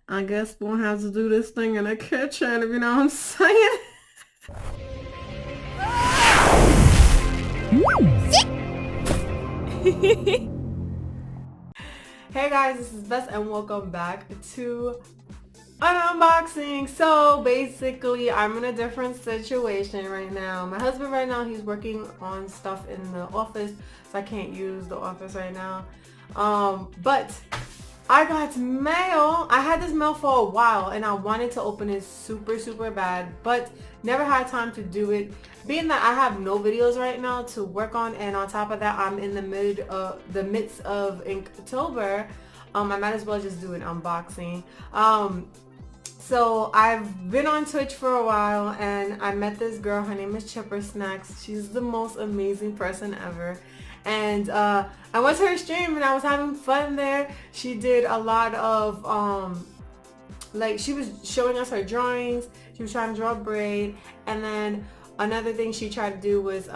I guess we'll have to do this thing in the kitchen, if you know what I'm saying. Hey guys, this is Bess and welcome back to an unboxing. So basically, I'm in a different situation right now. My husband right now, he's working on stuff in the office, so I can't use the office right now. But I got mail. I had this mail for a while and I wanted to open it super bad, but never had time to do it. Being that I have no videos right now to work on, and on top of that I'm in the midst of October, I might as well just do an unboxing. So I've been on Twitch for a while and I met this girl. Her name is Chipper Snacks. She's the most amazing person ever. And I went to her stream and I was having fun there. She did a lot of like, she was showing us her drawings. She was trying to draw a braid, and then another thing she tried to do was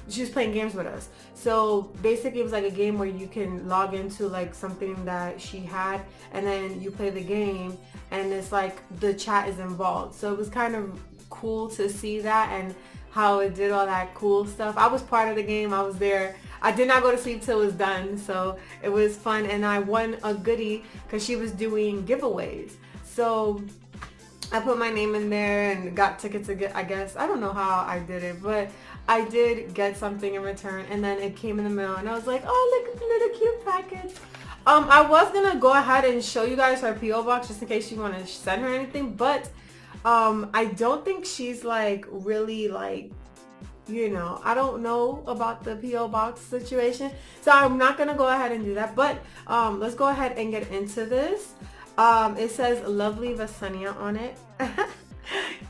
she was playing games with us. So basically it was like a game where you can log into like something that she had, and then you play the game and it's like the chat is involved. So it was kind of cool to see that and how it did all that cool stuff. I was part of the game. I was there. I did not go to sleep till it was done, so it was fun, and I won a goodie because she was doing giveaways. So I put my name in there and got tickets to get, I guess. I don't know how I did it, but I did get something in return, and then it came in the mail and I was like, oh, look at the little cute package. I was gonna go ahead and show you guys her P.O. box just in case you want to send her anything, but I don't think she's like really like, you know, I don't know about the P.O. box situation, so I'm not gonna go ahead and do that. But let's go ahead and get into this. It says lovely Vesenia on it. Yay,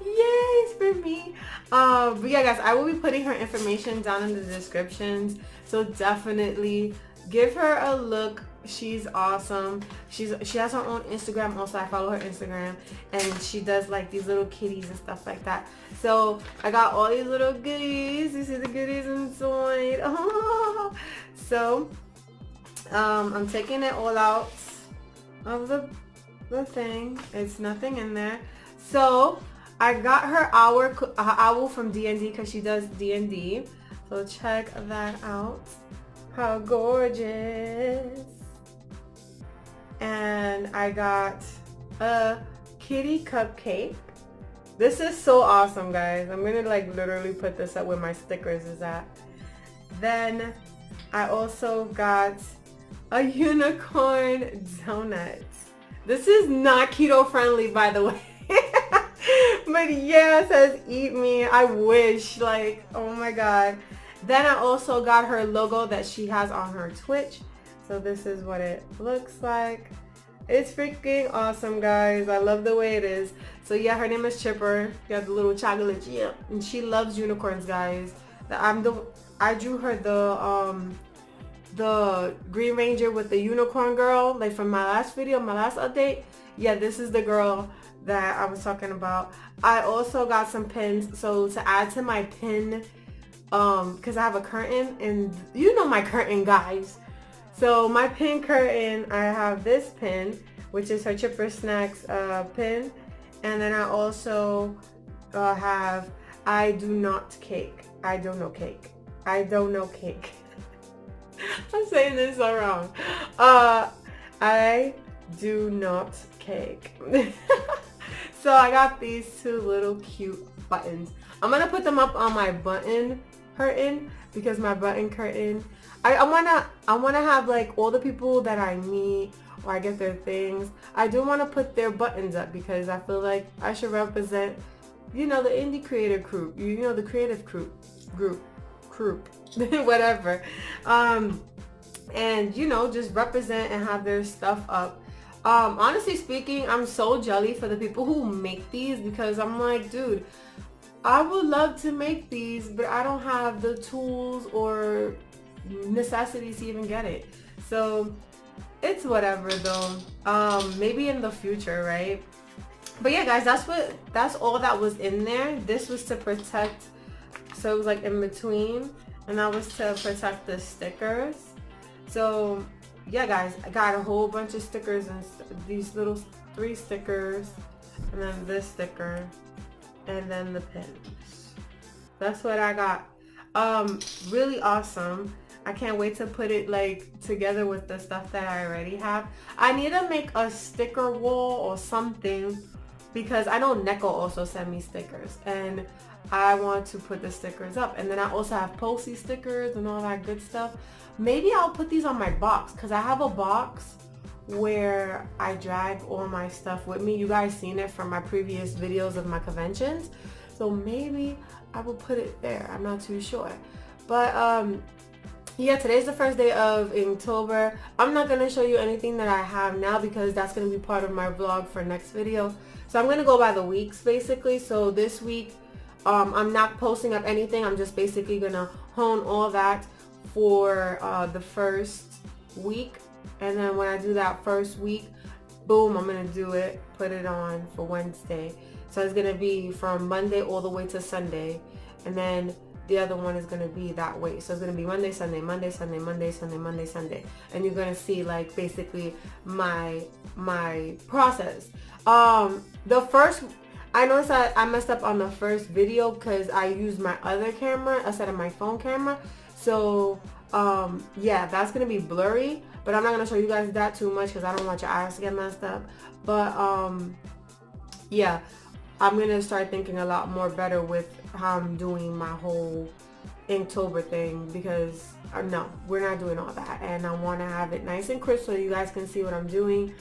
it's for me. But yeah guys, I will be putting her information down in the descriptions, so definitely give her a look. She's awesome. She has her own Instagram also. I follow her Instagram, and she does like these little kitties and stuff like that. So I got all these little goodies. You see the goodies inside. Oh. So I'm taking it all out of the thing. It's nothing in there. So I got her owl from D&D because she does D&D. So check that out. How gorgeous. And I got a kitty cupcake. This is so awesome, guys. I'm gonna like literally put this up where my stickers is at. Then I also got a unicorn donut. This is not keto friendly, by the way. But yeah, it says eat me. I wish, like, oh my god. Then I also got her logo that she has on her Twitch. So this is what it looks like. It's freaking awesome, guys. I love the way it is. So yeah, her name is Chipper. You got the little chocolate, yeah. And she loves unicorns, guys. I drew her the Green Ranger with the unicorn girl, like from my last video, my last update. Yeah, this is the girl that I was talking about. I also got some pins, so to add to my pin, because I have a curtain, and you know my curtain, guys. So my pin curtain, I have this pin, which is her Chipper Snacks pin, and then I also have I do not cake. I don't know cake. I don't know cake. I'm saying this so wrong. I do not cake. So I got these two little cute buttons. I'm gonna put them up on my button curtain, because my button curtain, I wanna have like all the people that I meet or I get their things, I do want to put their buttons up, because I feel like I should represent, you know, the indie creator group, you know, the creative group whatever, and you know, just represent and have their stuff up. Honestly speaking, I'm so jelly for the people who make these, because I'm like, dude, I would love to make these, but I don't have the tools or necessities to even get it. So it's whatever though. Maybe in the future, right? But yeah guys, that's all that was in there. This was to protect, so it was like in between, and that was to protect the stickers. So yeah guys, I got a whole bunch of stickers and these little 3 stickers, and then this sticker, and then the pins. That's what I got. Really awesome. I can't wait to put it like together with the stuff that I already have. I need to make a sticker wall or something, because I know Neko also sent me stickers, and I want to put the stickers up. And then I also have Posty stickers and all that good stuff. Maybe I'll put these on my box, because I have a box where I drag all my stuff with me. You guys seen it from my previous videos of my conventions, so maybe I will put it there. I'm not too sure. But yeah, today's the first day of Inktober. I'm not going to show you anything that I have now, because that's going to be part of my vlog for next video. So I'm going to go by the weeks basically. So this week, I'm not posting up anything. I'm just basically going to hone all that for the first week. And then when I do that first week, boom, I'm going to do it, put it on for Wednesday. So it's going to be from Monday all the way to Sunday. And then the other one is going to be that way. So it's going to be Monday, Sunday, Monday, Sunday, Monday, Sunday, Monday, Sunday. And you're going to see like basically my process. The first, I noticed that I messed up on the first video because I used my other camera instead of my phone camera. So yeah, that's going to be blurry. But I'm not going to show you guys that too much because I don't want your eyes to get messed up. But yeah, I'm going to start thinking a lot more better with how I'm doing my whole Inktober thing, because no, we're not doing all that, and I want to have it nice and crisp so you guys can see what I'm doing.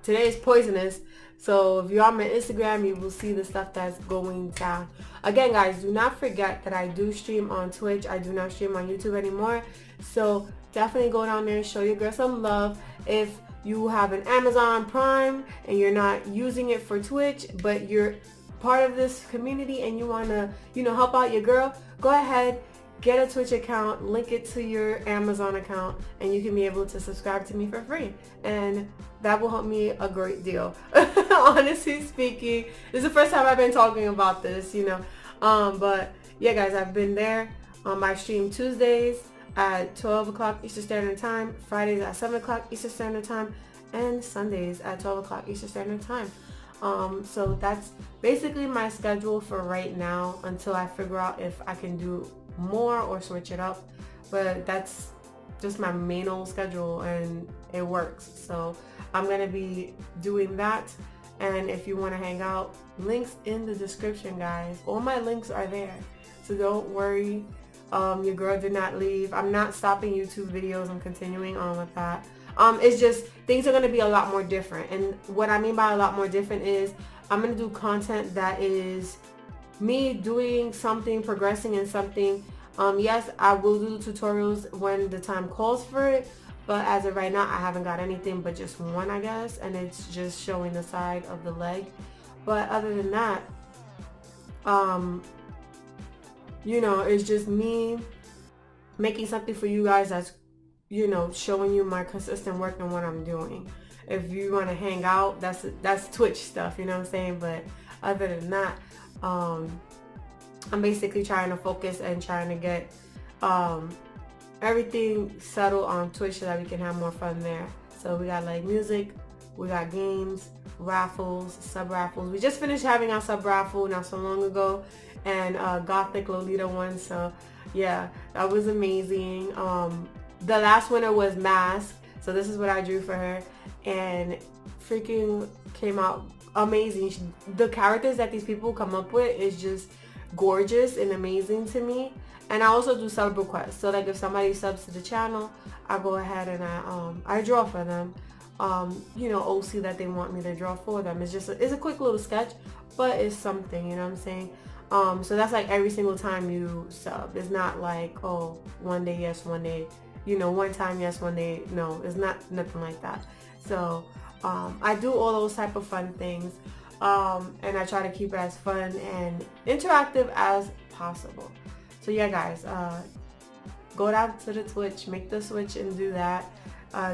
Today is poisonous, so if you're on my Instagram, you will see the stuff that's going down. Again, guys, do not forget that I do stream on Twitch. I do not stream on YouTube anymore, so definitely go down there and show your girl some love. If you have an Amazon Prime and you're not using it for Twitch, but you're part of this community and you want to, you know, help out your girl, go ahead, get a Twitch account, link it to your Amazon account, and you can be able to subscribe to me for free. And that will help me a great deal. Honestly speaking, this is the first time I've been talking about this, you know. But yeah, guys, I've been there. I stream Tuesdays at 12 o'clock Eastern Standard Time, Fridays at 7 o'clock Eastern Standard Time, and Sundays at 12 o'clock Eastern Standard Time. So that's basically my schedule for right now until I figure out if I can do more or switch it up. But that's just my main old schedule and it works. So I'm going to be doing that. And if you want to hang out, links in the description, guys. All my links are there. So don't worry. Your girl did not leave. I'm not stopping YouTube videos. I'm continuing on with that. It's just things are going to be a lot more different. And what I mean by a lot more different is I'm going to do content that is me doing something, progressing in something. Yes, I will do tutorials when the time calls for it. But as of right now, I haven't got anything but just one, I guess. And it's just showing the side of the leg. But other than that, you know, it's just me making something for you guys that's, you know, showing you my consistent work and what I'm doing. If you want to hang out, that's Twitch stuff, you know what I'm saying? But other than that, I'm basically trying to focus and trying to get everything settled on Twitch so that we can have more fun there. So we got like music, we got games, raffles, sub raffles. We just finished having our sub raffle not so long ago, and Gothic Lolita one. So yeah, that was amazing. The last winner was Mask, so this is what I drew for her, and freaking came out amazing. The characters that these people come up with is just gorgeous and amazing to me. And I also do sub requests, so like if somebody subs to the channel, I go ahead and I draw for them. You know, OC that they want me to draw for them. It's just it's a quick little sketch, but it's something, you know what I'm saying? So that's like every single time you sub. It's not like, oh, one day yes, one day, you know, one time yes, one day no. It's not nothing like that. So I do all those type of fun things, and I try to keep it as fun and interactive as possible. So yeah, guys, go down to the Twitch, make the switch and do that.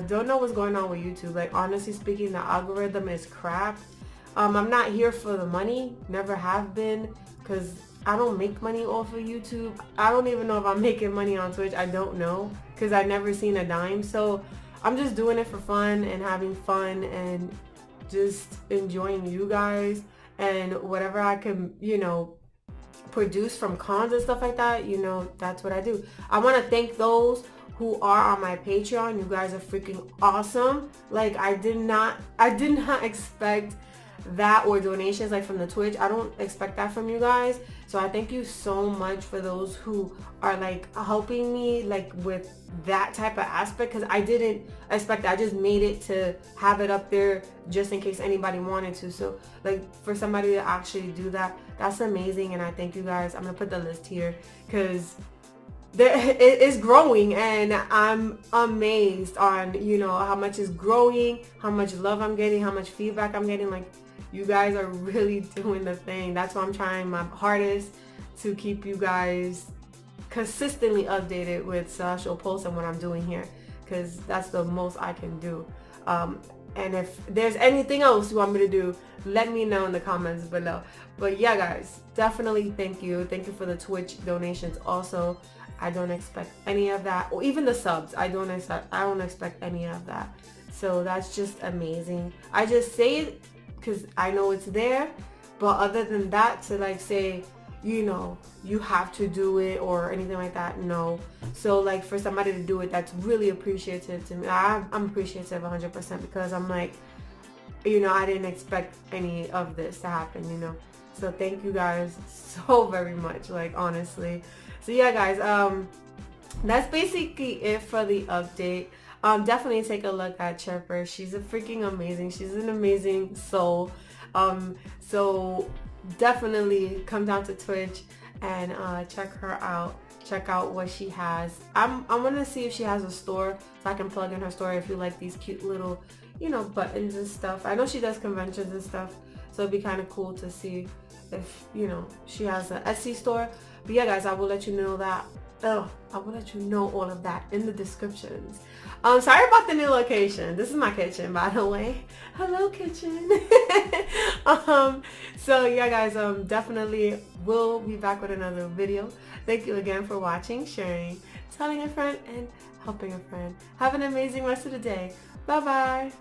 Don't know what's going on with YouTube. Like, honestly speaking, the algorithm is crap. I'm not here for the money, never have been, because I don't make money off of YouTube. I don't even know if I'm making money on Twitch. I don't know, because I've never seen a dime. So I'm just doing it for fun and having fun and just enjoying you guys and whatever I can, produce from cons and stuff like that, that's what I do. I want to thank those who are on my Patreon. You guys are freaking awesome. Like, I did not expect that, or donations like from the Twitch. I don't expect that from you guys. So I thank you so much for those who are like helping me like with that type of aspect, because I didn't expect that. I just made it to have it up there just in case anybody wanted to. So like for somebody to actually do that, that's amazing, and I thank you guys. I'm gonna put the list here because it is growing, and I'm amazed on how much is growing, how much love I'm getting, how much feedback I'm getting. Like, you guys are really doing the thing. That's why I'm trying my hardest to keep you guys consistently updated with social posts and what I'm doing here, because that's the most I can do. And if there's anything else you want me to do, let me know in the comments below. But yeah, guys, definitely thank you for the Twitch donations also. I don't expect any of that, or even the subs. I don't expect any of that. So that's just amazing. I just say it because I know it's there, but other than that, to like say, you have to do it or anything like that, no. So like for somebody to do it, that's really appreciative to me. I'm appreciative 100%, because I'm like, I didn't expect any of this to happen, So thank you guys so very much, like, honestly. So yeah, guys, that's basically it for the update. Definitely take a look at Chipper. She's a freaking amazing. She's an amazing soul. So definitely come down to Twitch and check her out. Check out what she has. I'm gonna see if she has a store so I can plug in her store if you like these cute little, buttons and stuff. I know she does conventions and stuff, so it'd be kind of cool to see if she has an Etsy store. But yeah, guys, I will let you know that. I will let you know all of that in the descriptions. Sorry about the new location. This is my kitchen, by the way. Hello, kitchen. So yeah, guys, definitely will be back with another video. Thank you again for watching, sharing, telling a friend, and helping a friend. Have an amazing rest of the day. Bye bye.